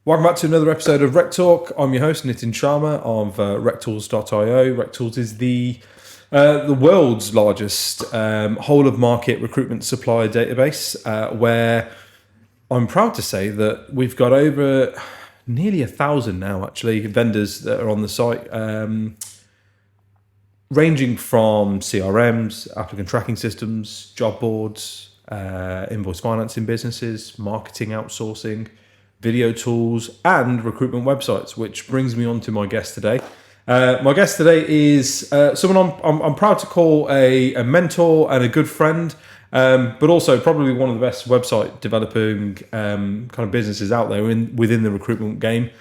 Welcome back to another episode of RecTalk. I'm your host, Nitin Sharma of rectools.io. RecTools is the world's largest whole-of-market recruitment supplier database, where I'm proud to say that we've got over nearly 1,000 now, actually, vendors that are on the site, ranging from CRMs, applicant tracking systems, job boards, invoice financing businesses, marketing outsourcing, video tools, and recruitment websites, which brings me on to my guest today. My guest today is someone I'm proud to call a mentor and a good friend, but also probably one of the best website developing kind of businesses out there within the recruitment game,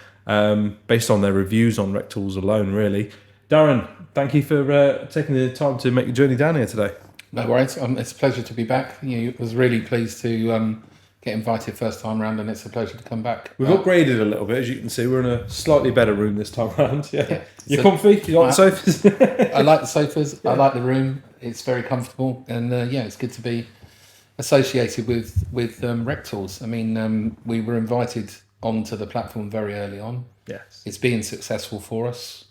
based on their reviews on RecTools alone, really. Darren, thank you for taking the time to make the journey down here today. No worries. It's a pleasure to be back. I was really pleased to get invited first time round, and it's a pleasure to come back. We've upgraded a little bit, as you can see. We're in a slightly better room this time around. Yeah. You're So comfy? You like the sofas? I like the sofas. Yeah. I like the room. It's very comfortable, and it's good to be associated with RecTools. I mean, we were invited onto the platform very early on. Yes. It's been successful for us.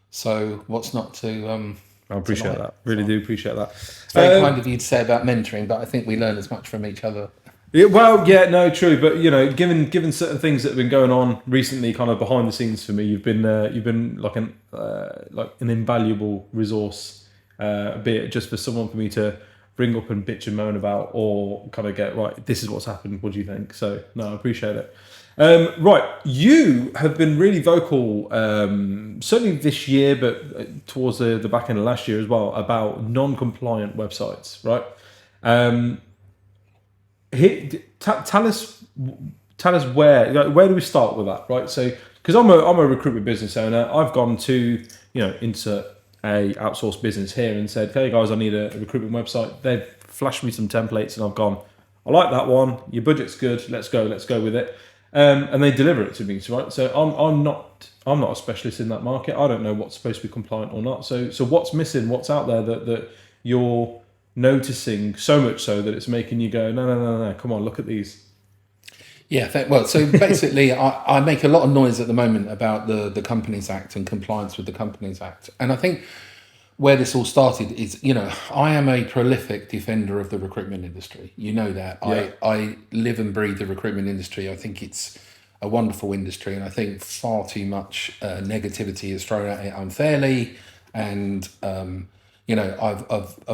So what's not to... I appreciate that. Really do appreciate that. It's very kind of you to say about mentoring, but I think we learn as much from each other. Yeah, well, yeah, no, true. But given certain things that have been going on recently, kind of behind the scenes for me, you've been like an invaluable resource, be it just for someone for me to ring up and bitch and moan about, or kind of get right. This is what's happened. What do you think? So no, I appreciate it. Right, you have been really vocal, certainly this year, but towards the back end of last year as well, about non-compliant websites, right? Tell us where do we start with that, right? So, because I'm a recruitment business owner, I've gone to insert a outsourced business here and said, hey guys, I need a recruitment website. They've flashed me some templates, and I've gone, I like that one. Your budget's good. Let's go with it. And they deliver it to me, right? So I'm not a specialist in that market. I don't know what's supposed to be compliant or not. So what's missing? What's out there that you're noticing so much so that it's making you go, no, come on, look at these. Yeah, well, so basically, I make a lot of noise at the moment about the Companies Act and compliance with the Companies Act, and I think where this all started is, I am a prolific defender of the recruitment industry. You know that. Yeah. I live and breathe the recruitment industry. I think it's a wonderful industry, and I think far too much negativity is thrown at it unfairly. And I've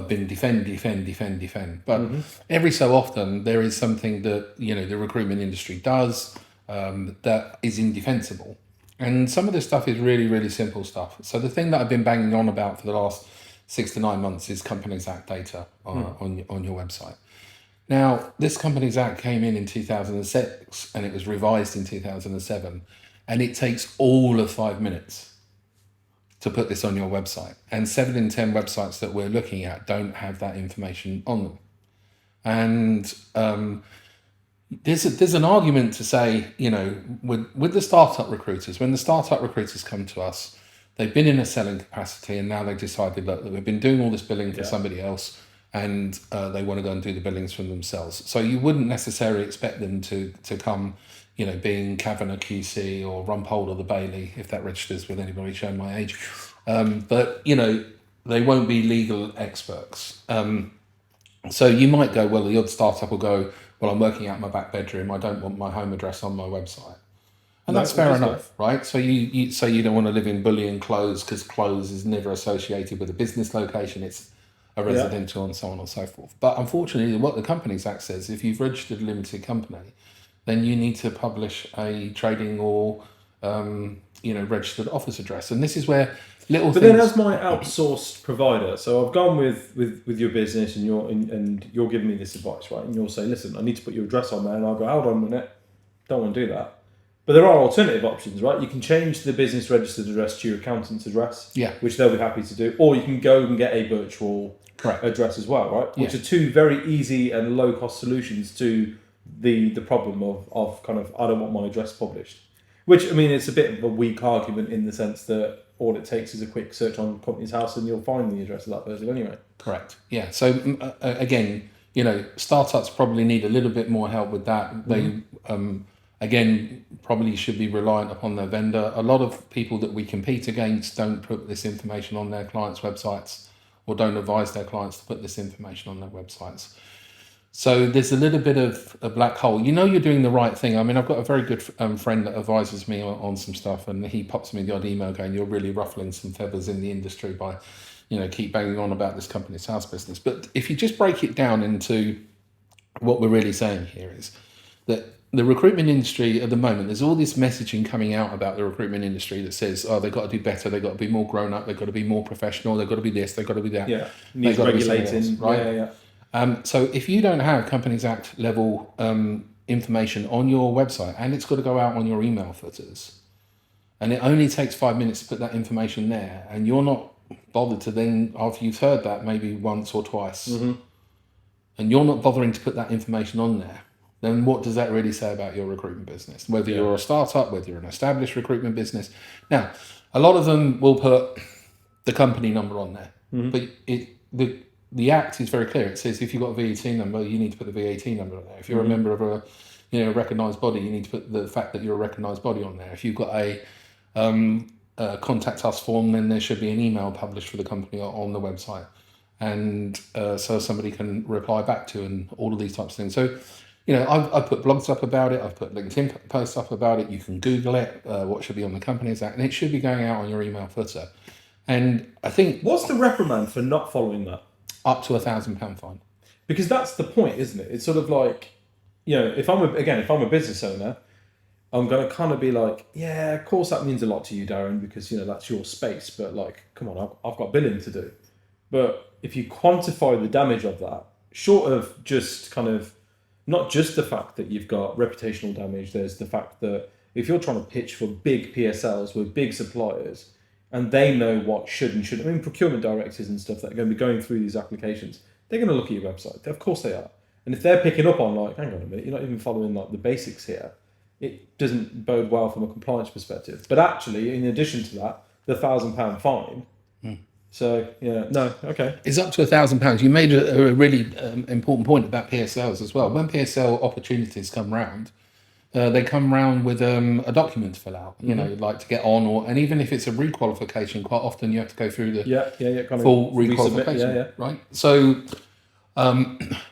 been defend. But every so often there is something that the recruitment industry does that is indefensible. And some of this stuff is really, really simple stuff. So the thing that I've been banging on about for the last 6 to 9 months is Companies Act data on your website. Now, this Companies Act came in 2006, and it was revised in 2007. And it takes all of 5 minutes to put this on your website. And 7 in 10 websites that we're looking at don't have that information on them. And there's an argument to say, with the startup recruiters, when the startup recruiters come to us, they've been in a selling capacity, and now they've decided that we've been doing all this billing for somebody else, and they want to go and do the billings for themselves. So you wouldn't necessarily expect them to come, being Kavanagh QC or Rumpold or the Bailey, if that registers with anybody showing my age. But they won't be legal experts. So you might go, well, the odd startup will go, well, I'm working out my back bedroom. I don't want my home address on my website. And that's fair enough, right? So you say you don't want to live in bullion clothes because clothes is never associated with a business location. It's a residential and so on and so forth. But unfortunately, what the Companies Act says, if you've registered a limited company, then you need to publish a trading or registered office address. And this is where But then as my outsourced provider, so I've gone with your business, and you're giving me this advice, right? And you'll say, listen, I need to put your address on there, and I'll go, hold on a minute, don't want to do that. But there are alternative options, right? You can change the business registered address to your accountant's address, which they'll be happy to do, or you can go and get a virtual address as well, right? Which are two very easy and low cost solutions to the problem of kind of, I don't want my address published. Which, I mean, it's a bit of a weak argument in the sense that all it takes is a quick search on Companies House and you'll find the address of that person anyway. Correct. Yeah. So again, startups probably need a little bit more help with that. They Again, probably should be reliant upon their vendor. A lot of people that we compete against don't put this information on their clients' websites, or don't advise their clients to put this information on their websites. So there's a little bit of a black hole. You're doing the right thing. I mean, I've got a very good friend that advises me on some stuff, and he pops me the odd email going, "You're really ruffling some feathers in the industry by, keep banging on about this company's house business." But if you just break it down into what we're really saying here is that the recruitment industry at the moment, there's all this messaging coming out about the recruitment industry that says, they've got to do better, they've got to be more grown up, they've got to be more professional, they've got to be this, they've got to be that. Yeah, needs regulating, right? Yeah. So if you don't have Companies Act level information on your website, and it's got to go out on your email footers, and it only takes 5 minutes to put that information there, and you're not bothered to then, after you've heard that maybe once or twice, and you're not bothering to put that information on there, then what does that really say about your recruitment business? Whether you're a startup, whether you're an established recruitment business. Now, a lot of them will put the company number on there, but the Act is very clear. It says if you've got a VAT number, you need to put the VAT number on there. If you're a member of a recognised body, you need to put the fact that you're a recognised body on there. If you've got a contact us form, then there should be an email published for the company on the website, and so somebody can reply back to, and all of these types of things. So, I've put blogs up about it. I've put LinkedIn posts up about it. You can Google it. What should be on the Companies Act, and it should be going out on your email footer. And I think, what's the reprimand for not following that? Up to £1,000 fine. Because that's the point, isn't it? It's sort of like, if I'm a business owner, I'm going to kind of be like, yeah, of course that means a lot to you, Darren, because, that's your space. But like, come on, I've got billing to do. But if you quantify the damage of that, short of just kind of, not just the fact that you've got reputational damage, there's the fact that if you're trying to pitch for big PSLs with big suppliers, and they know what should and shouldn't. I mean, procurement directors and stuff that are going to be going through these applications, they're going to look at your website. Of course they are. And if they're picking up on like, hang on a minute, you're not even following like the basics here, it doesn't bode well from a compliance perspective. But actually, in addition to that, the £1,000 fine. So okay. It's up to £1,000. You made a really important point about PSLs as well. When PSL opportunities come round, they come round with a document to fill out, like to get on, and even if it's a requalification, quite often you have to go through the full requalification, right? So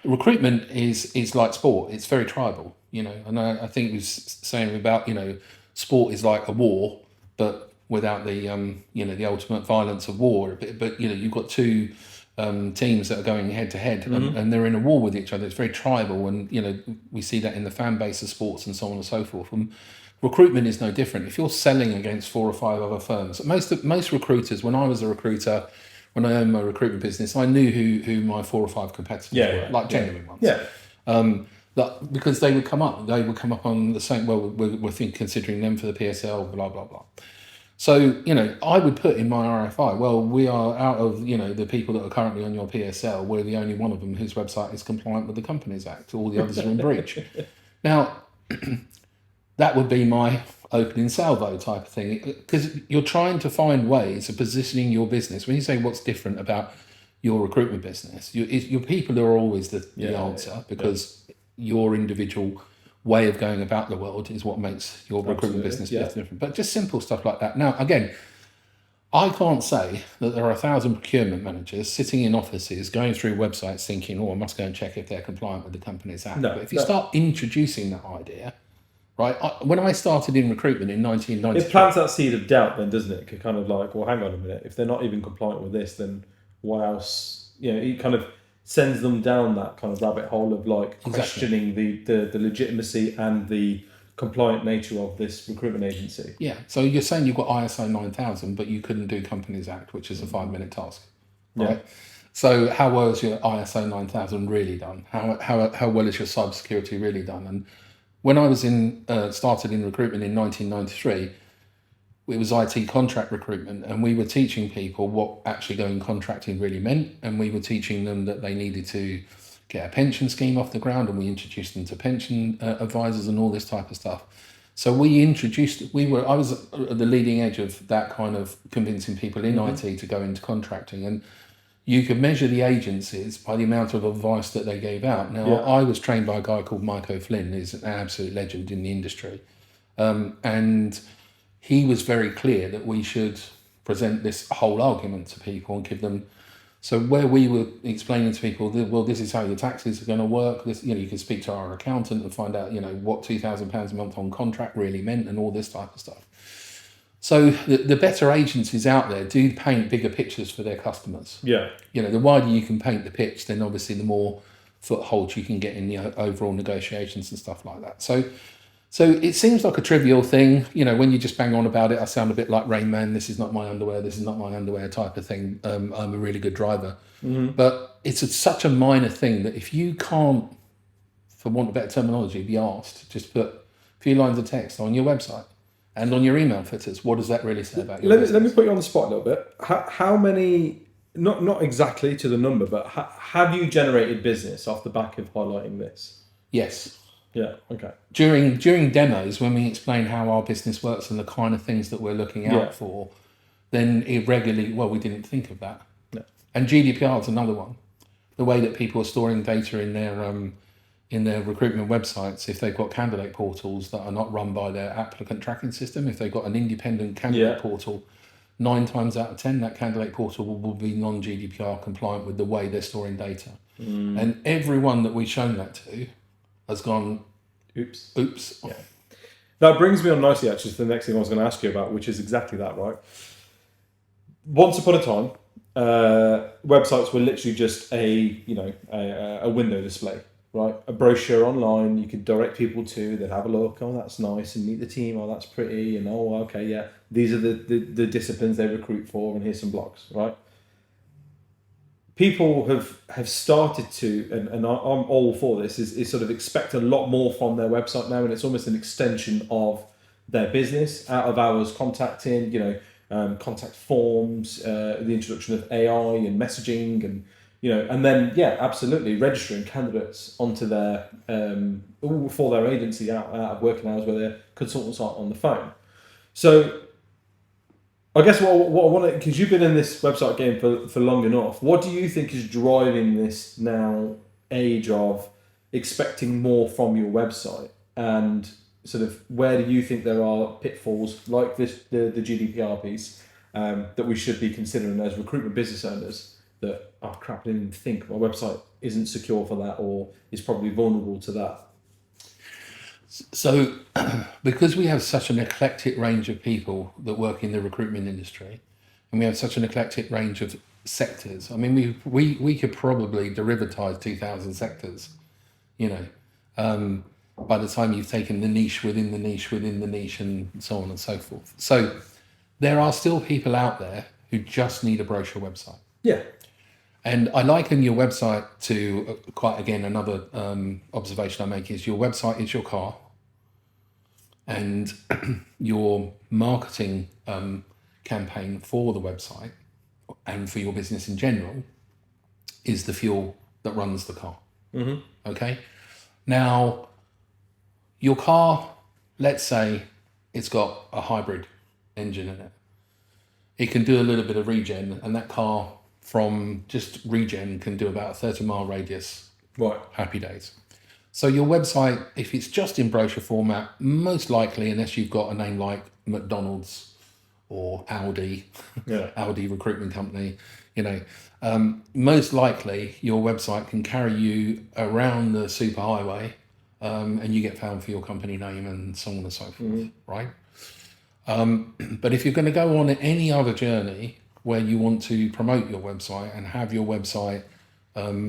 recruitment is like sport; it's very tribal, And I think he was saying about sport is like a war, but without the the ultimate violence of war. But you've got two teams that are going head to head, and they're in a war with each other. It's very tribal, and we see that in the fan base of sports and so on and so forth. And recruitment is no different. If you're selling against 4 or 5 other firms, most recruiters, when I was a recruiter, when I owned my recruitment business, I knew who my 4 or 5 competitors were, like genuine ones. Because they would come up on the same. Well, we're considering them for the PSL, blah blah blah. So, I would put in my RFI, well, we are out of, the people that are currently on your PSL, we're the only one of them whose website is compliant with the Companies Act. All the others are in breach. Now, that would be my opening salvo type of thing, because you're trying to find ways of positioning your business. When you say what's different about your recruitment business, your people are always the answer, because your individual way of going about the world is what makes your recruitment business different. But just simple stuff like that. Now, again, I can't say that there are 1,000 procurement managers sitting in offices going through websites thinking, I must go and check if they're compliant with the Companies Act. But if you start introducing that idea, right? When I started in recruitment in 1993... It plants that seed of doubt then, doesn't it? Kind of like, well, hang on a minute. If they're not even compliant with this, then what else? It kind of sends them down that kind of rabbit hole of like questioning the legitimacy and the compliant nature of this recruitment agency. Yeah. So you're saying you've got ISO 9000, but you couldn't do Companies Act, which is a 5-minute task, right? Yeah. So how well is your ISO 9000 really done? How well is your cybersecurity really done? And when I was started in recruitment in 1993, it was IT contract recruitment, and we were teaching people what actually going contracting really meant, and we were teaching them that they needed to get a pension scheme off the ground, and we introduced them to pension advisors and all this type of stuff. So I was at the leading edge of that kind of convincing people in IT to go into contracting, and you could measure the agencies by the amount of advice that they gave out. Now, I was trained by a guy called Mike O'Flynn, who's an absolute legend in the industry. And he was very clear that we should present this whole argument to people and give them. So where we were explaining to people that, well, this is how your taxes are going to work. This, you can speak to our accountant and find out, what £2,000 a month on contract really meant and all this type of stuff. So the better agencies out there do paint bigger pictures for their customers. Yeah. The wider you can paint the pitch, then obviously the more foothold you can get in the overall negotiations and stuff like that. So it seems like a trivial thing. When you just bang on about it, I sound a bit like Rain Man. This is not my underwear. This is not my underwear type of thing. I'm a really good driver. Mm-hmm. But it's such a minor thing that if you can't, for want of better terminology, be asked, just put a few lines of text on your website and on your email footers, what does that really say about your business? Let me put you on the spot a little bit. How many, not exactly to the number, but have you generated business off the back of highlighting this? Yes. Yeah, okay. During demos, when we explain how our business works and the kind of things that we're looking out for, then irregularly, we didn't think of that. No. And GDPR is another one. The way that people are storing data in their recruitment websites, if they've got candidate portals that are not run by their applicant tracking system, if they've got an independent candidate portal, 9 times out of 10, that candidate portal will be non-GDPR compliant with the way they're storing data. And everyone that we've shown that to has gone, oops. Yeah. That brings me on nicely, actually, to the next thing I was going to ask you about, which is exactly that, right? Once upon a time, websites were literally just a window display, right? A brochure online you could direct people to. They'd have a look. Oh, that's nice, and meet the team. Oh, that's pretty. And okay, yeah, these are the disciplines they recruit for, and here's some blogs, right? People have started to, and I'm all for this, is sort of expect a lot more from their website now, and it's almost an extension of their business, out of hours contacting, contact forms, the introduction of AI and messaging, and and then absolutely registering candidates onto their for their agency out of working hours where their consultants aren't on the phone. So I guess what I want to, because you've been in this website game for long enough, what do you think is driving this now age of expecting more from your website, and sort of where do you think there are pitfalls like this, the GDPR piece, that we should be considering as recruitment business owners that, oh crap, I didn't even think my website isn't secure for that or is probably vulnerable to that? So, because we have such an eclectic range of people that work in the recruitment industry, and we have such an eclectic range of sectors, I mean, we could probably derivatize 2,000 sectors, by the time you've taken the niche within the niche within the niche and so on and so forth. So, there are still people out there who just need a brochure website. Yeah. And I liken your website to, another observation I make is your website is your car, and your marketing campaign for the website and for your business in general is the fuel that runs the car. Mm-hmm. Okay? Now, your car, let's say it's got a hybrid engine in it. It can do a little bit of regen, and that car from just regen can do about a 30-mile radius. Right. Happy days. So your website, if it's just in brochure format, most likely, unless you've got a name like McDonald's or Audi, Audi recruitment company, most likely your website can carry you around the superhighway, and you get found for your company name and so on and so forth, right? But if you're going to go on any other journey where you want to promote your website and have your website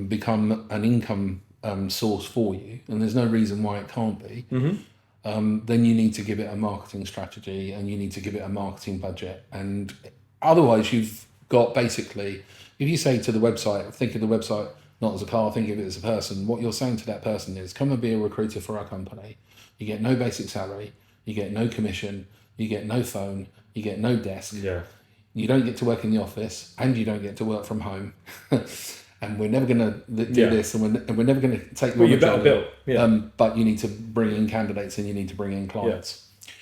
become an income source for you, and there's no reason why it can't be, then you need to give it a marketing strategy and you need to give it a marketing budget. And otherwise you've got basically, if you say to the website, think of the website not as a car, think of it as a person, what you're saying to that person is, come and be a recruiter for our company. You get no basic salary, you get no commission, you get no phone, you get no desk. Yeah. You don't get to work in the office, and you don't get to work from home. And we're never going to do this, and we're never going to take your job. But you need to bring in candidates, and you need to bring in clients. Yeah.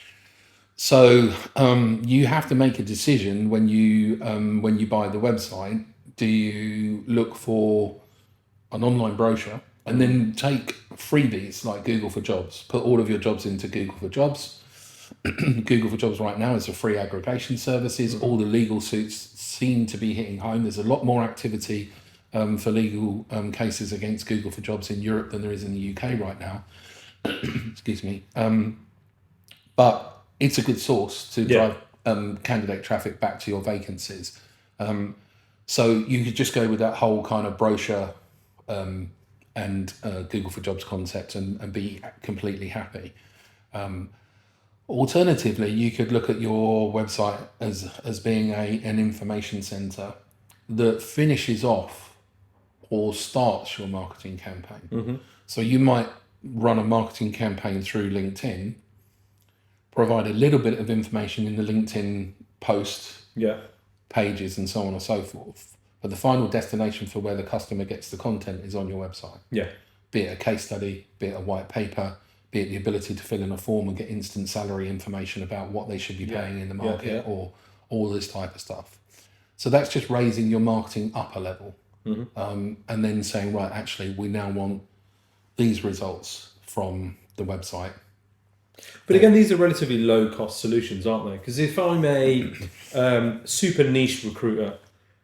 So you have to make a decision when you buy the website. Do you look for an online brochure and then take freebies like Google for Jobs? Put all of your jobs into Google for Jobs. Google for Jobs right now is a free aggregation services. All the legal suits seem to be hitting home. There's a lot more activity for legal cases against Google for Jobs in Europe than there is in the UK right now. Excuse me. But it's a good source to drive candidate traffic back to your vacancies. So you could just go with that whole kind of brochure and Google for Jobs concept and be completely happy. Alternatively, you could look at your website as being an information center that finishes off or starts your marketing campaign. So you might run a marketing campaign through LinkedIn, provide a little bit of information in the LinkedIn post pages and so on and so forth. But the final destination for where the customer gets the content is on your website. Be it a case study, be it a white paper, be it the ability to fill in a form and get instant salary information about what they should be paying in the market or all this type of stuff. So that's just raising your marketing up a level. And then saying, right, actually, we now want these results from the website. But again, these are relatively low-cost solutions, aren't they? Because if I'm a super niche recruiter,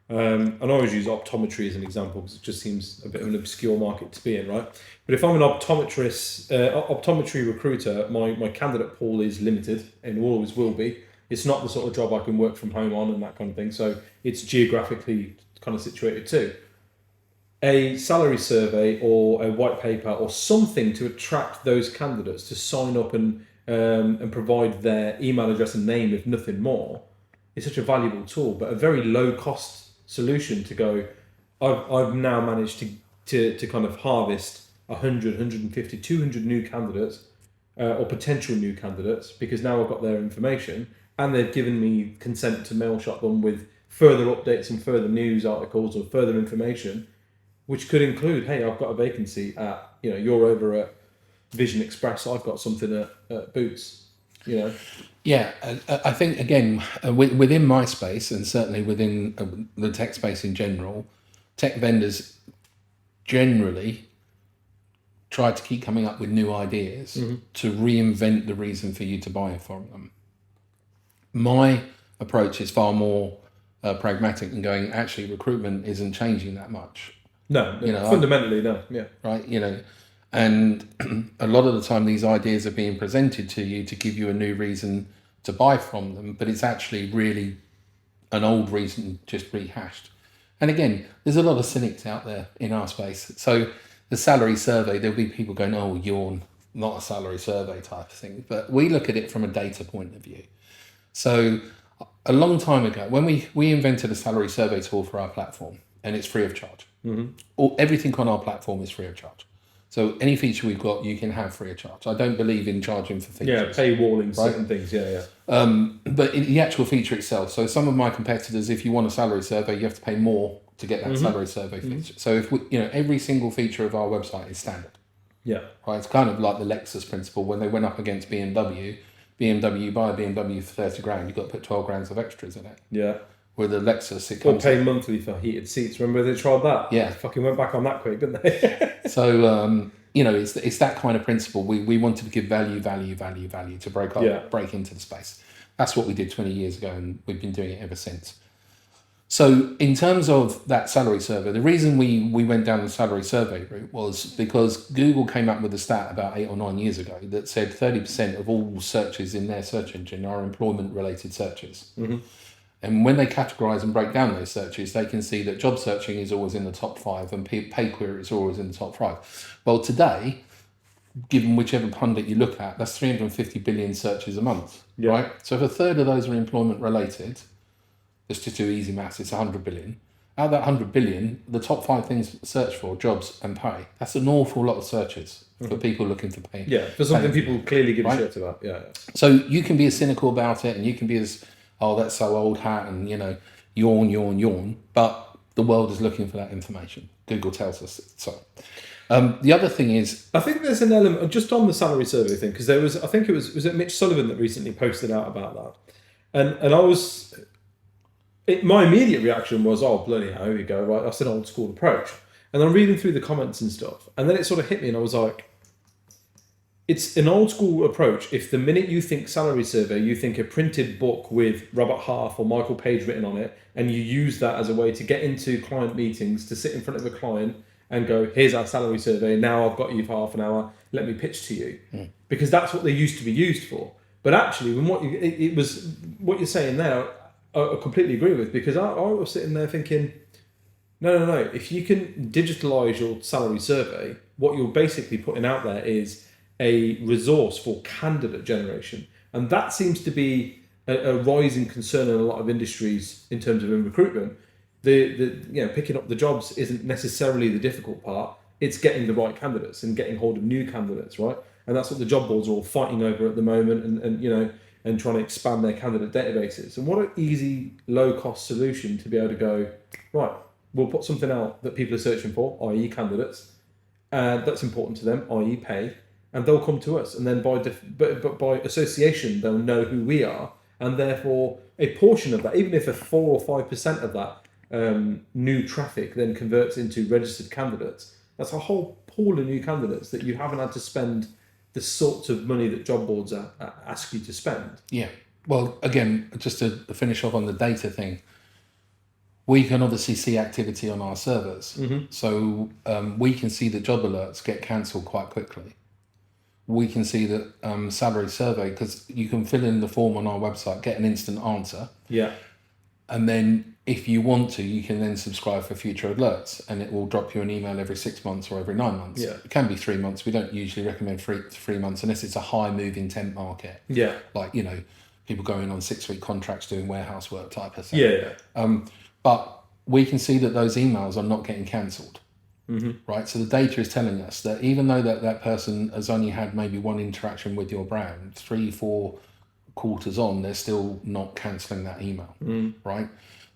and I always use optometry as an example because it just seems a bit of an obscure market to be in, right? But if I'm an optometry recruiter, my candidate pool is limited and always will be. It's not the sort of job I can work from home on and that kind of thing. So it's geographically kind of situated too. A salary survey or a white paper or something to attract those candidates to sign up and provide their email address and name, if nothing more, is such a valuable tool, but a very low cost solution to go, I've now managed to kind of harvest 100, 150, 200 new candidates or potential new candidates because now I've got their information and they've given me consent to mail shot them with further updates and further news articles or further information, which could include, hey, I've got a vacancy at, you're over at Vision Express, I've got something at Boots, Yeah, I think, again, within my space and certainly within the tech space in general, tech vendors generally try to keep coming up with new ideas to reinvent the reason for you to buy from them. My approach is far more pragmatic and going, actually, recruitment isn't changing that much. No, fundamentally, no. Yeah. Right, and a lot of the time these ideas are being presented to you to give you a new reason to buy from them, but it's actually really an old reason just rehashed. And again, there's a lot of cynics out there in our space. So the salary survey, there'll be people going, oh, yawn, not a salary survey type of thing. But we look at it from a data point of view. So a long time ago, when we invented a salary survey tool for our platform, and it's free of charge. Everything on our platform is free of charge. So any feature we've got, you can have free of charge. I don't believe in charging for features. Yeah, paywalling certain things. Yeah. But in the actual feature itself, so some of my competitors, if you want a salary survey, you have to pay more to get that salary survey feature. So if every single feature of our website is standard. Yeah. Right. It's kind of like the Lexus principle when they went up against BMW. You buy a BMW for 30 grand, you've got to put 12 grand of extras in it. Yeah. With a Lexus, it comes. Or pay monthly for heated seats. Remember they tried that? Yeah. They fucking went back on that quick, didn't they? So, it's that kind of principle. We wanted to give value to break into the space. That's what we did 20 years ago, and we've been doing it ever since. So in terms of that salary survey, the reason we went down the salary survey route was because Google came up with a stat about 8 or 9 years ago that said 30% of all searches in their search engine are employment-related searches. And when they categorize and break down those searches, they can see that job searching is always in the top 5 and pay queries are always in the top 5. Well, today, given whichever pundit you look at, that's 350 billion searches a month, right? So if a third of those are employment related, let's just do easy maths, it's 100 billion. Out of that 100 billion, the top 5 things search for, jobs and pay. That's an awful lot of searches for people looking for pay. Yeah, for something people clearly give a shit about. Yeah. So you can be as cynical about it and you can be as, oh, that's so old hat and, yawn. But the world is looking for that information. Google tells us so. The other thing is, I think there's an element just on the salary survey thing because there was, I think it was it Mitch Sullivan that recently posted out about that, and I was my immediate reaction was, oh, bloody hell, here we go, right? That's an old school approach. And I'm reading through the comments and stuff. And then it sort of hit me and I was like, it's an old school approach. If the minute you think salary survey, you think a printed book with Robert Half or Michael Page written on it, and you use that as a way to get into client meetings, to sit in front of a client and go, here's our salary survey, now I've got you for half an hour, let me pitch to you. Because that's what they used to be used for. But actually, when it was what you're saying there, I completely agree with, because I was sitting there thinking, no. If you can digitalise your salary survey, what you're basically putting out there is a resource for candidate generation. And that seems to be a rising concern in a lot of industries in terms of in recruitment. Picking up the jobs isn't necessarily the difficult part. It's getting the right candidates and getting hold of new candidates, right? And that's what the job boards are all fighting over at the moment, and trying to expand their candidate databases. And what an easy, low-cost solution to be able to go, right, we'll put something out that people are searching for, i.e. candidates, and that's important to them, i.e. pay, and they'll come to us. And then by association, they'll know who we are, and therefore a portion of that, even if a 4 or 5% of that new traffic then converts into registered candidates, that's a whole pool of new candidates that you haven't had to spend the sorts of money that job boards ask you to spend. Yeah. Well, again, just to finish off on the data thing, we can obviously see activity on our servers. So we can see that job alerts get cancelled quite quickly. We can see that salary survey, because you can fill in the form on our website, get an instant answer. Yeah. And then if you want to, you can then subscribe for future alerts, and it will drop you an email every 6 months or every 9 months. Yeah. It can be 3 months. We don't usually recommend 3 months unless it's a high moving temp market. Yeah. Like, people going on 6-week contracts doing warehouse work type of thing. Yeah. But we can see that those emails are not getting cancelled. Right. So the data is telling us that even though that person has only had maybe one interaction with your brand, 3-4 quarters on, they're still not cancelling that email. Right.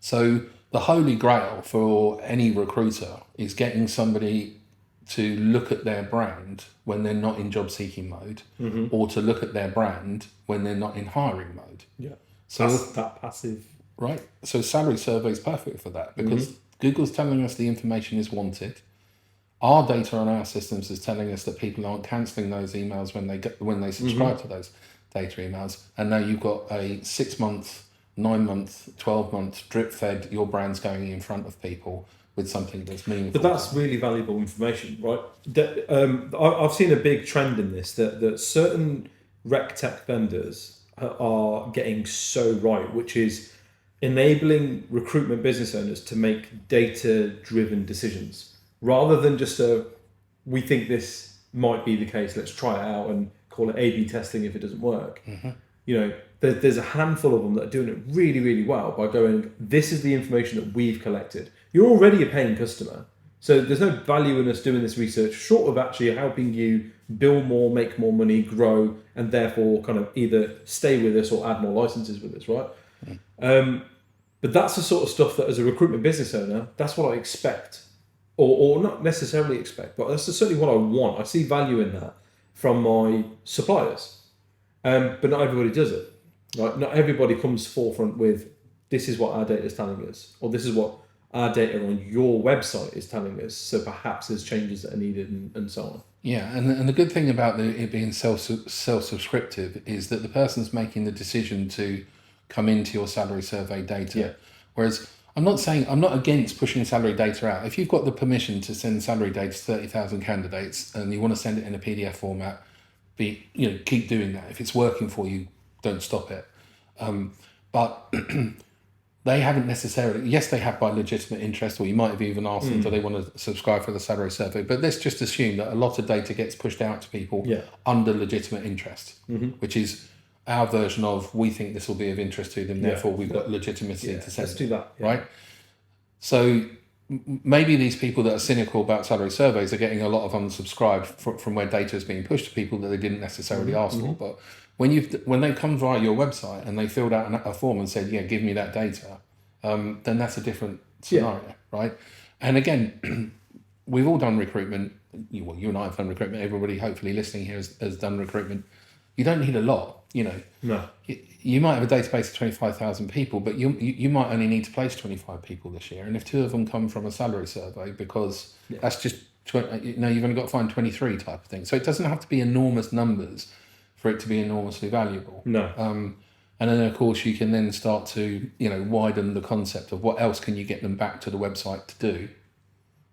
So the holy grail for any recruiter is getting somebody to look at their brand when they're not in job seeking mode, or to look at their brand when they're not in hiring mode. Yeah. So that passive. Right. So salary survey is perfect for that, because Google's telling us the information is wanted. Our data on our systems is telling us that people aren't cancelling those emails when they subscribe to those data emails. And now you've got a 6 month, 9 month, 12 month drip fed, your brand's going in front of people with something that's meaningful. But that's really valuable information, right? I've seen a big trend in this, that certain rec tech vendors are getting so right, which is enabling recruitment business owners to make data-driven decisions. Rather than just we think this might be the case, let's try it out and call it A/B testing if it doesn't work. There's a handful of them that are doing it really, really well by going, this is the information that we've collected. You're already a paying customer, so there's no value in us doing this research short of actually helping you build more, make more money, grow, and therefore kind of either stay with us or add more licenses with us, right? But that's the sort of stuff that as a recruitment business owner, that's what I expect. Or not necessarily expect, but that's certainly what I want. I see value in that from my suppliers. But not everybody does it. Right? Not everybody comes forefront with, this is what our data is telling us, or this is what our data on your website is telling us. So perhaps there's changes that are needed and so on. Yeah, and the good thing about it being self-subscriptive is that the person's making the decision to come into your salary survey data. Yeah. Whereas I'm not against pushing salary data out. If you've got the permission to send salary data to 30,000 candidates and you want to send it in a PDF format, keep doing that. If it's working for you, don't stop it. But they haven't necessarily, yes, they have by legitimate interest, or you might have even asked them, do they want to subscribe for the salary survey? But let's just assume that a lot of data gets pushed out to people under legitimate interest, which is our version of, we think this will be of interest to them, therefore we've got legitimacy to send. Let's do that. Yeah. Right? So maybe these people that are cynical about salary surveys are getting a lot of unsubscribed from where data is being pushed to people that they didn't necessarily ask for. But when they come via your website and they filled out a form and said, yeah, give me that data, then that's a different scenario, right? And again, we've all done recruitment. You and I have done recruitment. Everybody hopefully listening here has done recruitment. You don't need a lot, No. You might have a database of 25,000 people, but you might only need to place 25 people this year. And if 2 of them come from a salary survey, because that's just, you've only got to find 23 type of thing. So it doesn't have to be enormous numbers for it to be enormously valuable. No. And then, of course, you can then start to, widen the concept of what else can you get them back to the website to do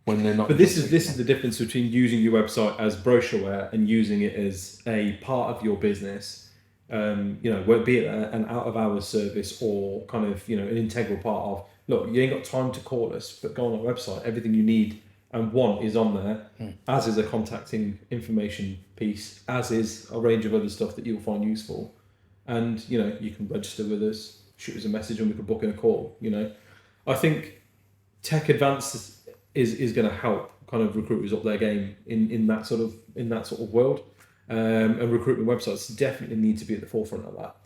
when they're not. But this is the difference between using your website as brochureware and using it as a part of your business. Be it an out of hours service or kind of an integral part of. Look, you ain't got time to call us, but go on our website. Everything you need and want is on there, as is a contacting information piece, as is a range of other stuff that you'll find useful. And, you can register with us, shoot us a message and we can book in a call, I think tech advance is going to help kind of recruiters up their game in that sort of world. And recruitment websites definitely need to be at the forefront of that.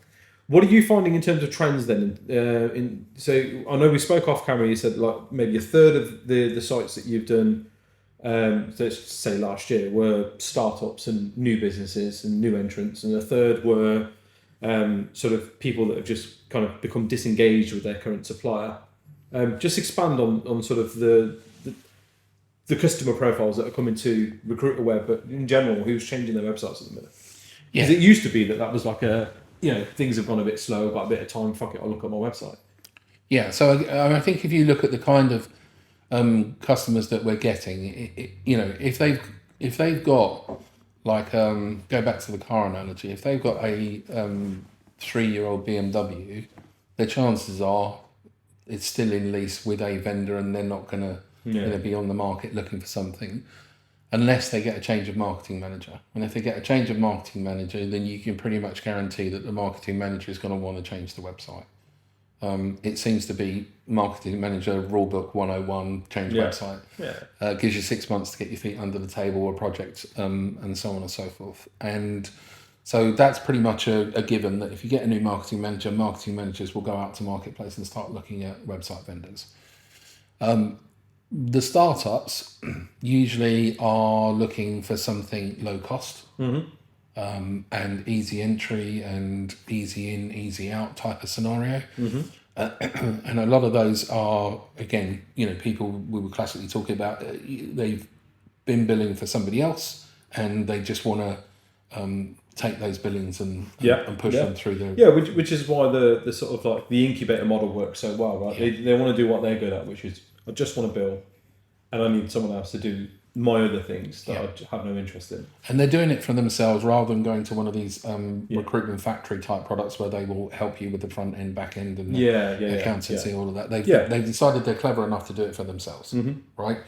What are you finding in terms of trends then? So I know we spoke off camera, you said like maybe a third of the sites that you've done, let's say last year, were startups and new businesses and new entrants, and a third were sort of people that have just kind of become disengaged with their current supplier. Just expand on sort of the customer profiles that are coming to Recruiter Web, but in general, who's changing their websites at the minute? Because it used to be that was like things have gone a bit slow, got a bit of time, fuck it, I'll look at my website. Yeah, so I think if you look at the kind of customers that we're getting, if they've got like go back to the car analogy, if they've got a 3-year-old BMW, the chances are it's still in lease with a vendor and they're not going to be on the market looking for something unless they get a change of marketing manager. And if they get a change of marketing manager, then you can pretty much guarantee that the marketing manager is going to want to change the website. It seems to be marketing manager rulebook 101, change website. Yeah. Gives you 6 months to get your feet under the table or project, and so on and so forth. And so that's pretty much a given that if you get a new marketing managers will go out to marketplace and start looking at website vendors. The startups usually are looking for something low cost, and easy entry and easy in, easy out type of scenario. And a lot of those are, again, people we were classically talking about, they've been billing for somebody else and they just want to take those billings and push them through the... which is why the sort of like the incubator model works so well, right? They want to do what they're good at, which is I just want to bill and I need someone else to do my other things that I have no interest in. And they're doing it for themselves rather than going to one of these recruitment factory type products where they will help you with the front end, back end and accountancy, all of that. They've decided they're clever enough to do it for themselves, right?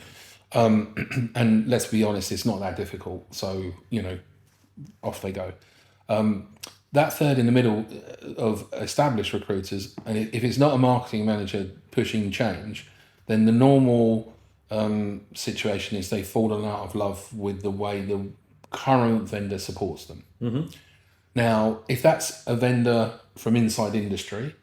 And let's be honest, it's not that difficult. So, off they go. That third in the middle of established recruiters, and if it's not a marketing manager pushing change, then the normal situation is they've fallen out of love with the way the current vendor supports them. Now, if that's a vendor from inside industry,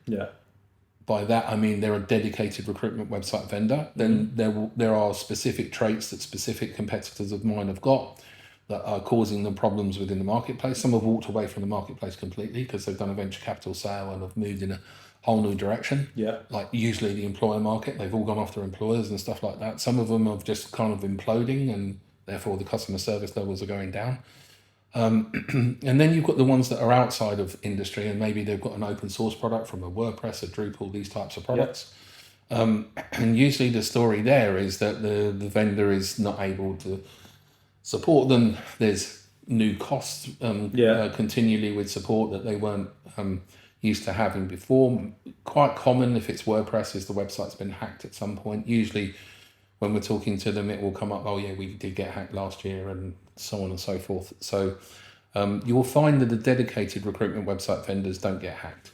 by that I mean they're a dedicated recruitment website vendor, then there are specific traits that specific competitors of mine have got that are causing them problems within the marketplace. Some have walked away from the marketplace completely because they've done a venture capital sale and have moved in a whole new direction. Like usually the employer market, they've all gone after employers and stuff like that. Some of them are just kind of imploding and therefore the customer service levels are going down. And then you've got the ones that are outside of industry and maybe they've got an open source product from a WordPress, a Drupal, these types of products. And usually the story there is that the vendor is not able to support them. There's new costs continually with support that they weren't used to having before. Quite common if it's WordPress is the website's been hacked at some point. Usually when we're talking to them, it will come up, we did get hacked last year and so on and so forth. So you will find that the dedicated recruitment website vendors don't get hacked.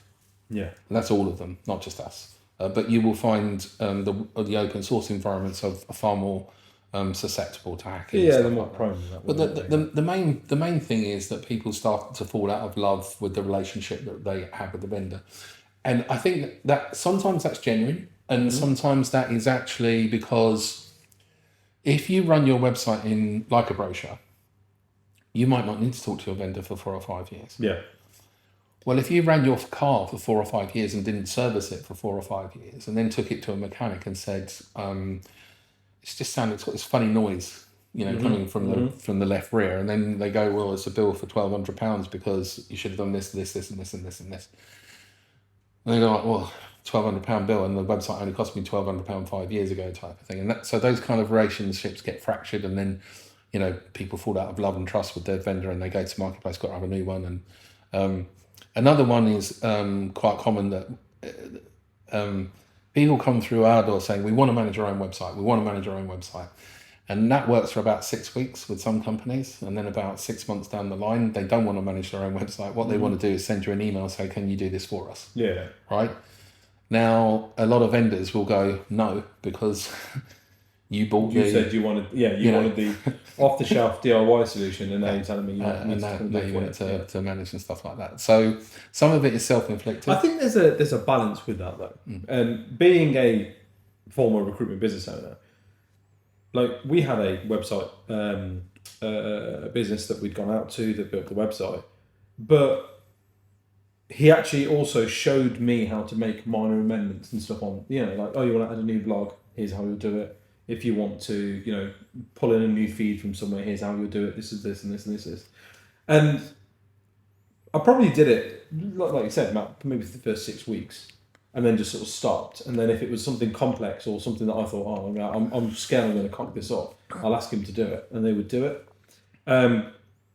And that's all of them, not just us. But you will find the open source environments are far more susceptible to hacking. They're more prone. But the main thing is that people start to fall out of love with the relationship that they have with the vendor, and I think that sometimes that's genuine, and sometimes that is actually because if you run your website in like a brochure, you might not need to talk to your vendor for 4 or 5 years. Yeah. Well, if you ran your car for 4 or 5 years and didn't service it for 4 or 5 years, and then took it to a mechanic and said, it's got this funny noise, coming from the left rear, and then they go, well, it's a bill for £1,200 because you should have done this, and this, and this. And they go like, well, £1,200 bill, and the website only cost me £1,200 5 years ago, type of thing. And so those kind of relationships get fractured, and then people fall out of love and trust with their vendor, and they go to marketplace, got to have a new one. And another one is quite common that people come through our door saying, we want to manage our own website. And that works for about 6 weeks with some companies. And then about 6 months down the line, they don't want to manage their own website. What they want to do is send you an email, say, can you do this for us? Yeah. Right? Now, a lot of vendors will go, no, because you said you wanted the off-the-shelf DIY solution, and now you're telling me you need to manage and stuff like that. So some of it is self-inflicted. I think there's a balance with that, though. And being a former recruitment business owner, like we had a website business that we'd gone out to that built the website, but he actually also showed me how to make minor amendments and stuff on, like, oh, you want to add a new blog, here's how you'll do it. If you want to, pull in a new feed from somewhere, here's how you'll do it. This is this and this and this is. And I probably did it, like you said, Matt, maybe for the first 6 weeks, and then just sort of stopped. And then if it was something complex or something that I thought, I'm scared I'm going to cock this up, I'll ask him to do it. And they would do it.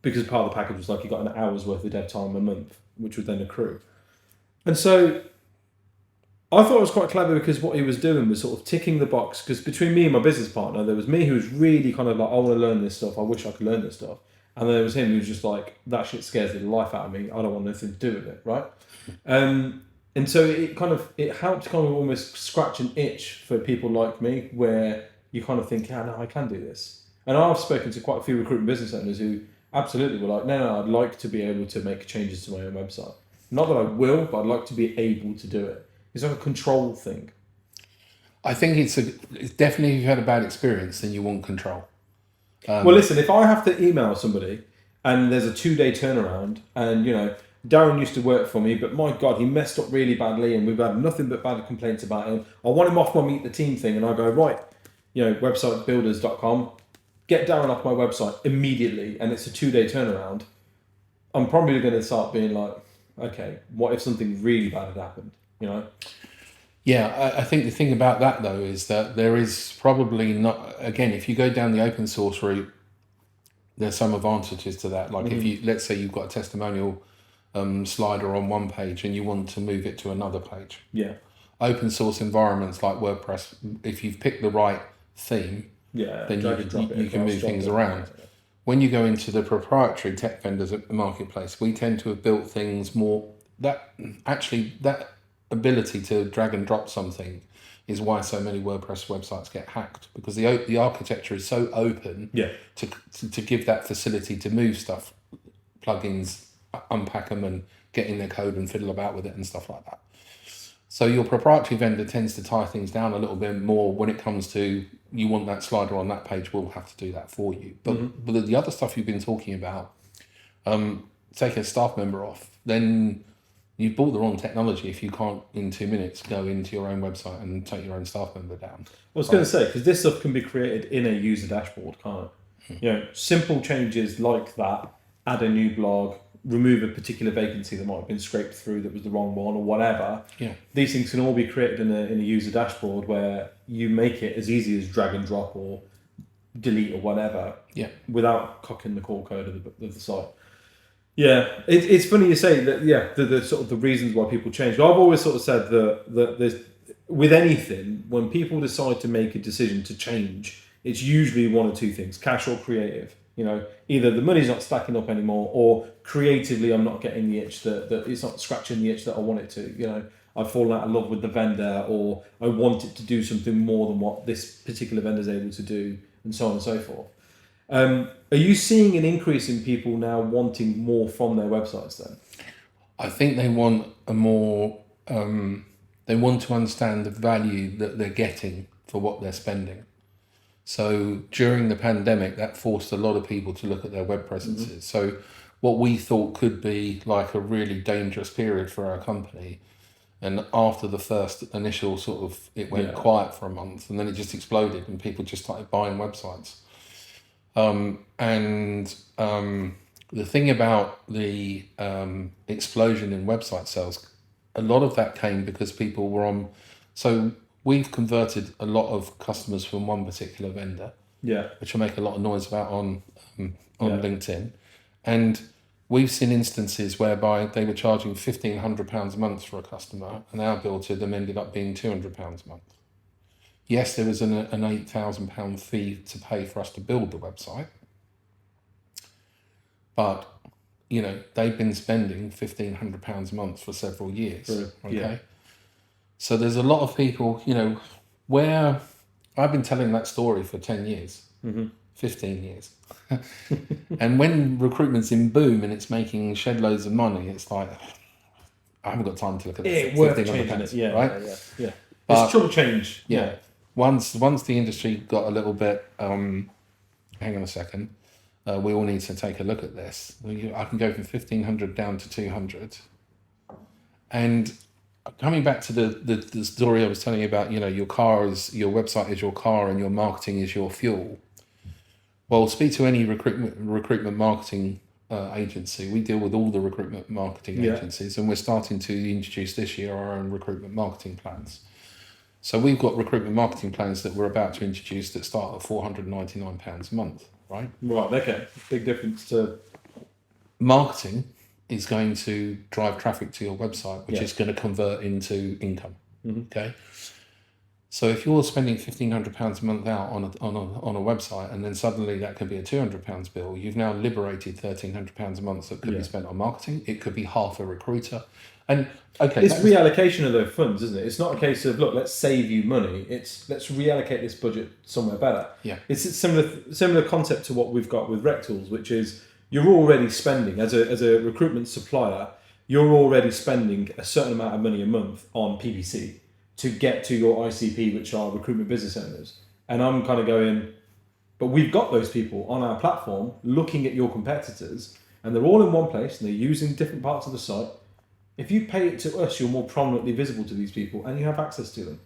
Because part of the package was like you got an hour's worth of dev time a month, which would then accrue. And so I thought it was quite clever because what he was doing was sort of ticking the box. Because between me and my business partner, there was me who was really kind of like, I want to learn this stuff. I wish I could learn this stuff. And then there was him who was just like, that shit scares the life out of me. I don't want nothing to do with it, right? And so it helped kind of almost scratch an itch for people like me, where you kind of think, yeah, no, I can do this. And I've spoken to quite a few recruitment business owners who absolutely were like, no, I'd like to be able to make changes to my own website. Not that I will, but I'd like to be able to do it. It's like a control thing. I think it's definitely, if you've had a bad experience, then you want control. Well, listen, if I have to email somebody and there's a 2-day turnaround, and Darren used to work for me, but my God, he messed up really badly, and we've had nothing but bad complaints about him. I want him off my Meet the Team thing, and I go, right, websitebuilders.com, get Darren off my website immediately, and it's a 2-day turnaround. I'm probably going to start being like, okay, what if something really bad had happened? Yeah, I think the thing about that, though, is that there is probably not, again, if you go down the open source route, there's some advantages to that. Like if you, let's say you've got a testimonial slider on one page and you want to move it to another page. Yeah. Open source environments like WordPress, if you've picked the right theme, then you can move things around. When you go into the proprietary tech vendors at the marketplace, we tend to have built things more, that ability to drag and drop something is why so many WordPress websites get hacked, because the architecture is so open to give that facility to move stuff, plugins, unpack them and get in their code and fiddle about with it and stuff like that. So your proprietary vendor tends to tie things down a little bit more when it comes to, you want that slider on that page, we'll have to do that for you. But the other stuff you've been talking about, take a staff member off, then you've bought the wrong technology if you can't, in 2 minutes, go into your own website and take your own staff member down. I was going to say, because this stuff can be created in a user dashboard, can't it? Simple changes like that, add a new blog, remove a particular vacancy that might have been scraped through that was the wrong one or whatever. Yeah. These things can all be created in a user dashboard where you make it as easy as drag and drop or delete or whatever without cocking the core code of the site. Yeah, it's funny you say that. Yeah, the sort of the reasons why people change. I've always sort of said that there's, with anything, when people decide to make a decision to change, it's usually one or two things: cash or creative. Either the money's not stacking up anymore, or creatively I'm not getting the itch that it's not scratching the itch that I want it to. I've fallen out of love with the vendor, or I want it to do something more than what this particular vendor is able to do, and so on and so forth. Are you seeing an increase in people now wanting more from their websites then? I think they want a more, they want to understand the value that they're getting for what they're spending. So during the pandemic, that forced a lot of people to look at their web presences. So what we thought could be like a really dangerous period for our company, and after the first initial sort of, it went quiet for a month, and then it just exploded, and people just started buying websites. The thing about the explosion in website sales, a lot of that came because people were on. So we've converted a lot of customers from one particular vendor, which I make a lot of noise about on LinkedIn, and we've seen instances whereby they were charging £1,500 a month for a customer, and our bill to them ended up being £200 a month. Yes, there was an £8,000 fee to pay for us to build the website, but they've been spending £1,500 a month for several years. Okay, so there's a lot of people, where I've been telling that story for 10 years, 15 years. And when recruitment's in boom and it's making shed loads of money, it's like, I haven't got time to look at it. Worth changing it, right? Yeah. It's chunk change. Yeah. Once the industry got a little bit, hang on a second, we all need to take a look at this. I can go from 1,500 down to 200. And coming back to the story I was telling you about, your website is your car and your marketing is your fuel. Well, speak to any recruitment marketing agency. We deal with all the recruitment marketing agencies, and we're starting to introduce this year our own recruitment marketing plans. So we've got recruitment marketing plans that we're about to introduce that start at £499 a month, right? Right, okay. Big difference to... Marketing is going to drive traffic to your website, which is going to convert into income, okay? So if you're spending £1,500 a month out on a website, and then suddenly that could be a £200 bill, you've now liberated £1,300 a month that could be spent on marketing. It could be half a recruiter. And it's reallocation of those funds, isn't it? It's not a case of, look, let's save you money. It's let's reallocate this budget somewhere better. Yeah. It's a similar concept to what we've got with RecTools, which is you're already spending as a recruitment supplier, you're already spending a certain amount of money a month on PPC to get to your ICP, which are recruitment business owners. And I'm kind of going, but we've got those people on our platform looking at your competitors, and they're all in one place and they're using different parts of the site. If you pay it to us, you're more prominently visible to these people and you have access to them.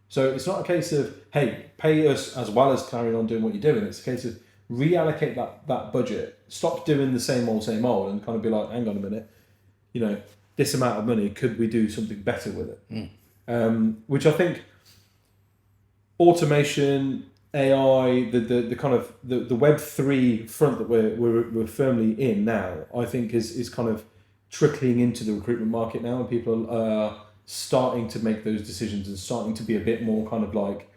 So it's not a case of, hey, pay us as well as carrying on doing what you're doing. It's a case of reallocate that budget, stop doing the same old, and kind of be like, hang on a minute, this amount of money, could we do something better with it? Which I think automation, AI, the kind of the Web3 front that we're firmly in now, I think is kind of trickling into the recruitment market now, and people are starting to make those decisions and starting to be a bit more kind of like,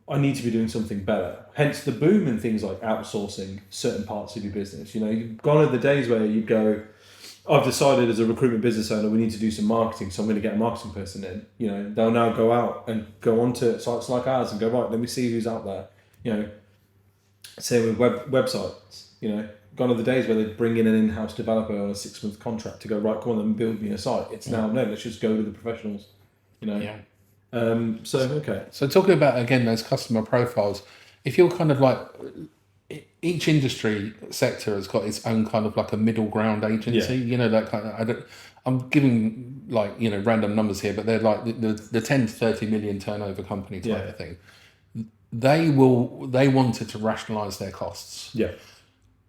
I need to be doing something better. Hence the boom in things like outsourcing certain parts of your business. Gone are the days where you go, I've decided as a recruitment business owner, we need to do some marketing, so I'm going to get a marketing person in. They'll now go out and go onto sites like ours and go, right, let me see who's out there. Say with websites, gone are the days where they bring in an in-house developer on a 6-month contract to go, right, come on and build me a site. It's now, no, let's just go to the professionals, Okay. So talking about, again, those customer profiles, if you're kind of like, each industry sector has got its own kind of like a middle ground agency, that kind of, I'm giving like, random numbers here, but they're like the 10 to 30 million turnover company type of thing. They wanted to rationalize their costs. Yeah.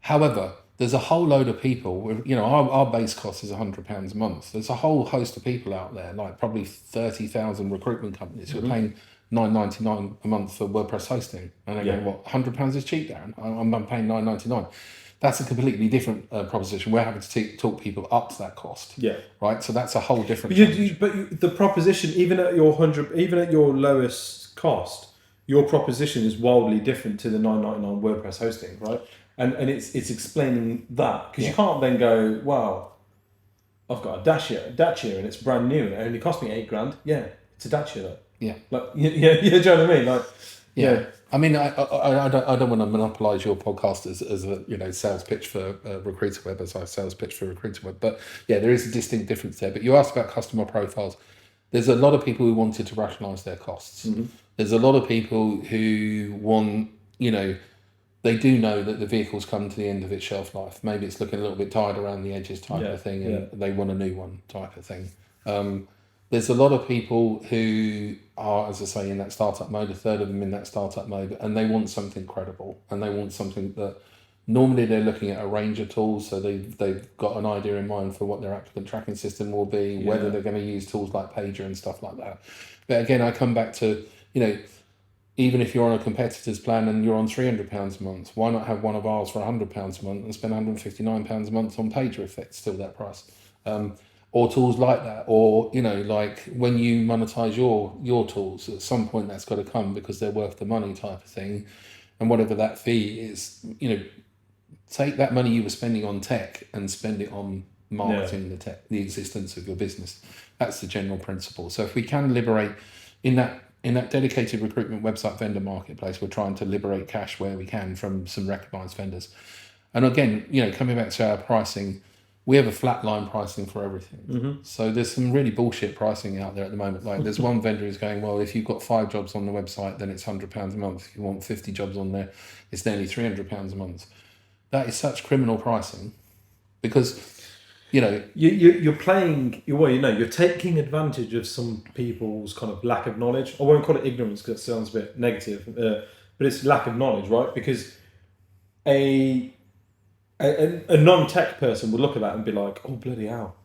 However, there's a whole load of people, our base cost is £100 a month. There's a whole host of people out there, like probably 30,000 recruitment companies who are paying $9.99 a month for WordPress hosting. And they're going, what, £100 is cheap, Darren? I'm paying $9.99. That's a completely different proposition. We're having to talk people up to that cost. Yeah. Right? So that's a whole different But the proposition, even at your lowest cost, your proposition is wildly different to the $9.99 WordPress hosting, right? And it's explaining that, because you can't then go, wow, I've got a Dacia and it's brand new and it only cost me $8,000. Yeah, it's a Dacia though. Yeah. Like, do you know what I mean? Like, yeah. I mean, I don't want to monopolise your podcast as a sales pitch for Recruiter Web as I sales pitch for Recruiter Web, but yeah, there is a distinct difference there. But you asked about customer profiles. There's a lot of people who wanted to rationalise their costs. There's a lot of people who want, they do know that the vehicle's come to the end of its shelf life. Maybe it's looking a little bit tired around the edges type of thing, and they want a new one type of thing. There's a lot of people who are, as I say, in that startup mode, a third of them in that startup mode, and they want something credible, and they want something that normally they're looking at a range of tools, so they've got an idea in mind for what their applicant tracking system will be, whether they're going to use tools like Pager and stuff like that. But again, I come back to, even if you're on a competitor's plan and you're on £300 a month, why not have one of ours for £100 a month and spend £159 a month on Pager if it's still that price? Or tools like that, or like when you monetize your tools, at some point that's got to come because they're worth the money type of thing, and whatever that fee is, take that money you were spending on tech and spend it on marketing the existence of your business. That's the general principle. So if we can liberate in that dedicated recruitment website vendor marketplace, we're trying to liberate cash where we can from some recognized vendors. And again, coming back to our pricing, we have a flat line pricing for everything. So there's some really bullshit pricing out there at the moment. Like there's one vendor who's going, well, if you've got 5 jobs on the website, then it's £100 a month. If you want 50 jobs on there, it's nearly £300 a month. That is such criminal pricing because, you're playing, you're taking advantage of some people's kind of lack of knowledge. I won't call it ignorance because it sounds a bit negative, but it's lack of knowledge, right? Because a non-tech person would look at that and be like, oh, bloody hell,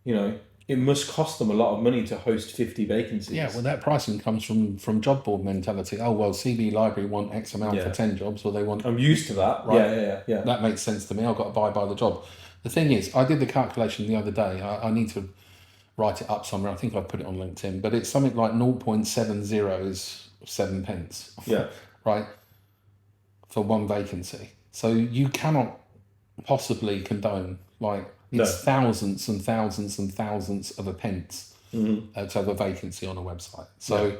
it must cost them a lot of money to host 50 vacancies. Yeah, well, that pricing comes from job board mentality. Oh, well, CV Library want X amount for 10 jobs, or they want... I'm used to that. Right? Yeah. That makes sense to me. I've got to buy by the job. The thing is, I did the calculation the other day. I need to write it up somewhere. I think I put it on LinkedIn, but it's something like 0.70 pence. Yeah. Right? For one vacancy. So you cannot possibly condone, it's thousands and thousands and thousands of a pence to have a vacancy on a website. So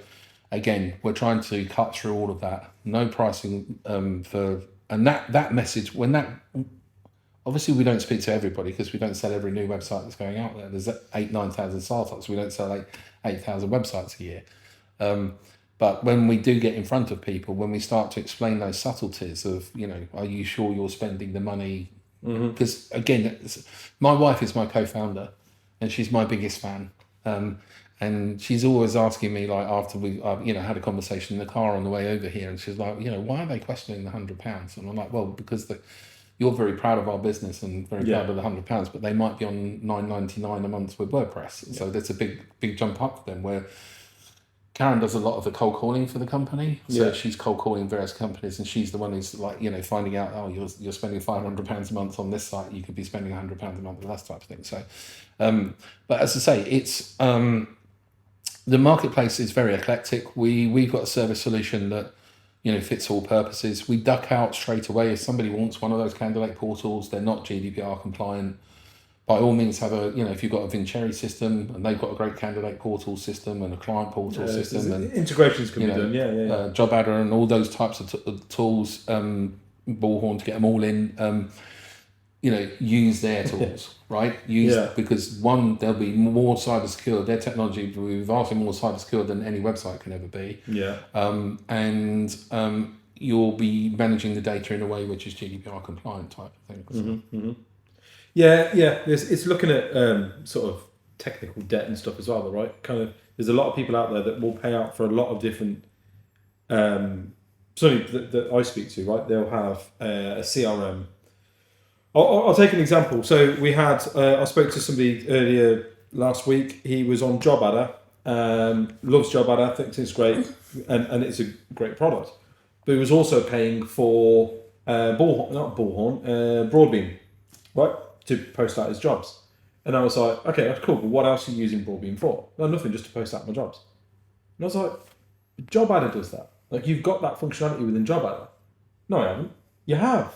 again, we're trying to cut through all of that. No pricing that message, when that... Obviously, we don't speak to everybody because we don't sell every new website that's going out there. There's 9,000 startups. We don't sell 8,000 websites a year. But when we do get in front of people, when we start to explain those subtleties of, are you sure you're spending the money? Because again, my wife is my co-founder and she's my biggest fan. And she's always asking me, after we had a conversation in the car on the way over here, and she's like, why are they questioning the £100? And I'm like, well, because you're very proud of our business and very proud of the £100, but they might be on $9.99 a month with WordPress. So that's a big jump up for them, where Karen does a lot of the cold calling for the company. So she's cold calling various companies, and she's the one who's finding out, oh, you're spending £500 a month on this site, you could be spending £100 a month on that type of thing. So, but as I say, it's the marketplace is very eclectic. We've got a service solution that fits all purposes. We duck out straight away if somebody wants one of those candidate portals. They're not GDPR compliant. By all means, have if you've got a Vincere system and they've got a great candidate portal system and a client portal system, and integrations can be done. Job Adder and all those types of tools, Bullhorn to get them all in. Use their tools, right? Because one, they'll be more cyber secure. Their technology will be vastly more cyber secure than any website can ever be. And you'll be managing the data in a way which is GDPR compliant type of thing. So. It's looking at sort of technical debt and stuff as well, right? Kind of, there's a lot of people out there that will pay out for a lot of different. That I speak to, right? They'll have a CRM. I'll take an example. So we had, I spoke to somebody earlier last week. He was on Job Adder, loves Job Adder, thinks it's great, and it's a great product. But he was also paying for Broadbean, right, to post out his jobs. And I was like, okay, that's cool, but what else are you using Broadbean for? No, nothing, just to post out my jobs. And I was like, Job Adder does that. You've got that functionality within Job Adder. No, I haven't. You have.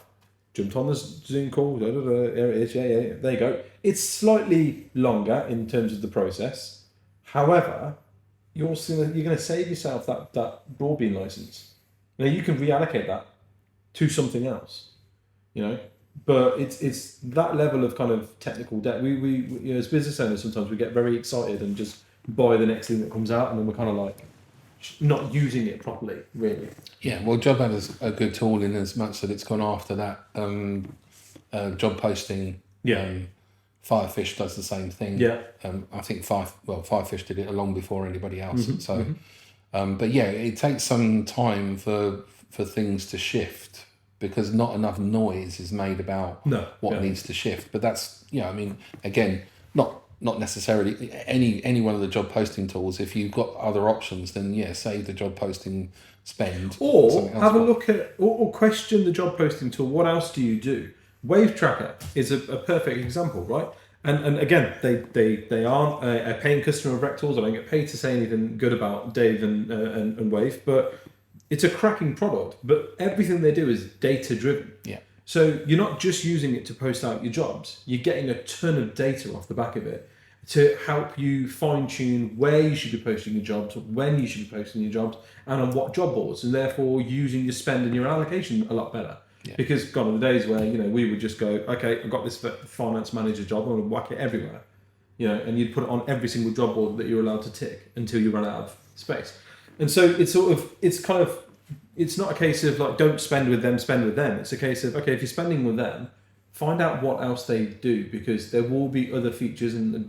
Jumped on the Zoom call, here it is, there you go. It's slightly longer in terms of the process. However, you're going to save yourself that Broadbean license. You can reallocate that to something else, But it's that level of kind of technical debt. We as business owners, sometimes we get very excited and just buy the next thing that comes out, and then we're kind of like, not using it properly, really. Yeah, well, Job Ad is a good tool in as much that it's gone after that job posting. Firefish does the same thing. Yeah. I think Firefish did it long before anybody else. But yeah, it takes some time for things to shift because not enough noise is made about what needs to shift. But that's, I mean, again, not necessarily any one of the job posting tools. If you've got other options, then save the job posting spend. Or have a look at, or question the job posting tool. What else do you do? Wave Tracker is a perfect example, right? And again, they aren't a paying customer of RecTools. I don't get paid to say anything good about Dave and Wave, but it's a cracking product. But everything they do is data driven. Yeah. So you're not just using it to post out your jobs. You're getting a ton of data off the back of it to help you fine tune where you should be posting your jobs, when you should be posting your jobs, and on what job boards, and therefore using your spend and your allocation a lot better. Yeah. Because gone are the days where we would just go, okay, I've got this finance manager job, I'm going to whack it everywhere, and you'd put it on every single job board that you're allowed to tick until you run out of space. And so it's not a case of like don't spend with them, spend with them. It's a case of, okay, if you're spending with them, find out what else they do, because there will be other features there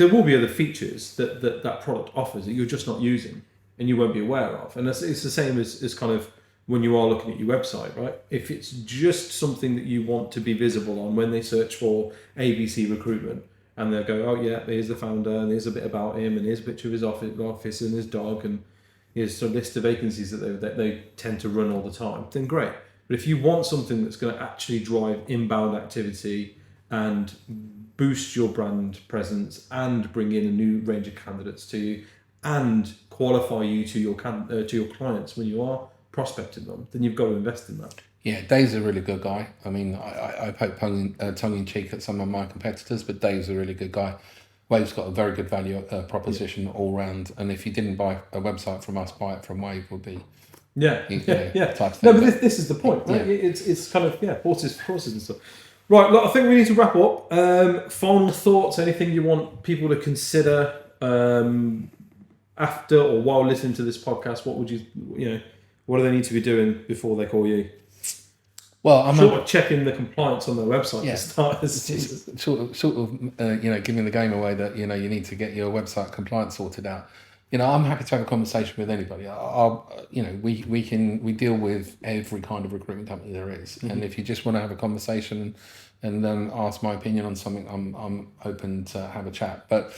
will be other features that product offers that you're just not using and you won't be aware of. And it's the same as kind of when you are looking at your website, right? If it's just something that you want to be visible on when they search for ABC recruitment, and they'll go, oh yeah, here's the founder, and here's a bit about him, and here's a picture of his office and his dog, and here's a list of vacancies that they tend to run all the time, then great. But if you want something that's going to actually drive inbound activity and boost your brand presence and bring in a new range of candidates to you and qualify you to your clients when you are prospecting them, then you've got to invest in that. Yeah, Dave's a really good guy. I mean, I poke tongue in cheek at some of my competitors, but Dave's a really good guy. Wave's got a very good value proposition all round, and if you didn't buy a website from us, buy it from Wave would be type of thing. No, but this is the point, right? Yeah. It's kind of horses and stuff. Right, look, I think we need to wrap up. Final thoughts? Anything you want people to consider after or while listening to this podcast? What would what do they need to be doing before they call you? Well, I'm sort of checking the compliance on their website to start. Sort of, giving the game away that you need to get your website compliance sorted out. I'm happy to have a conversation with anybody. We deal with every kind of recruitment company there is, and if you just want to have a conversation and ask my opinion on something, I'm open to have a chat. But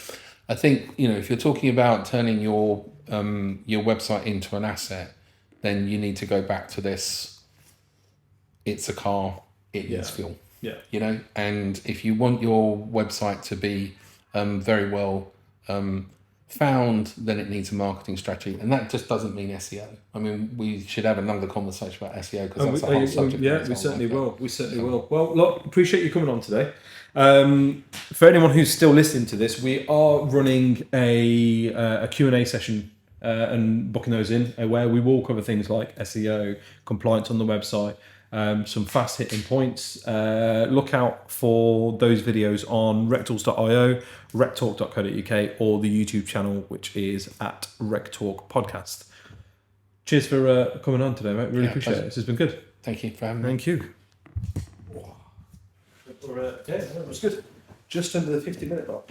I think if you're talking about turning your website into an asset, then you need to go back to this. It's a car, it needs fuel. Yeah. And if you want your website to be very well found, then it needs a marketing strategy. And that just doesn't mean SEO. I mean, we should have another conversation about SEO because that's a whole subject. Yeah, we certainly will. Well, look, appreciate you coming on today. For anyone who's still listening to this, we are running a Q&A session and booking those in where we will cover things like SEO, compliance on the website, some fast hitting points. Look out for those videos on rectools.io, rectalk.co.uk, or the YouTube channel, which is at RecTalk Podcast. Cheers for coming on today, mate. Really appreciate it. This has been good. Thank you for having me. Thank you. That was good. Just under the 50-minute mark.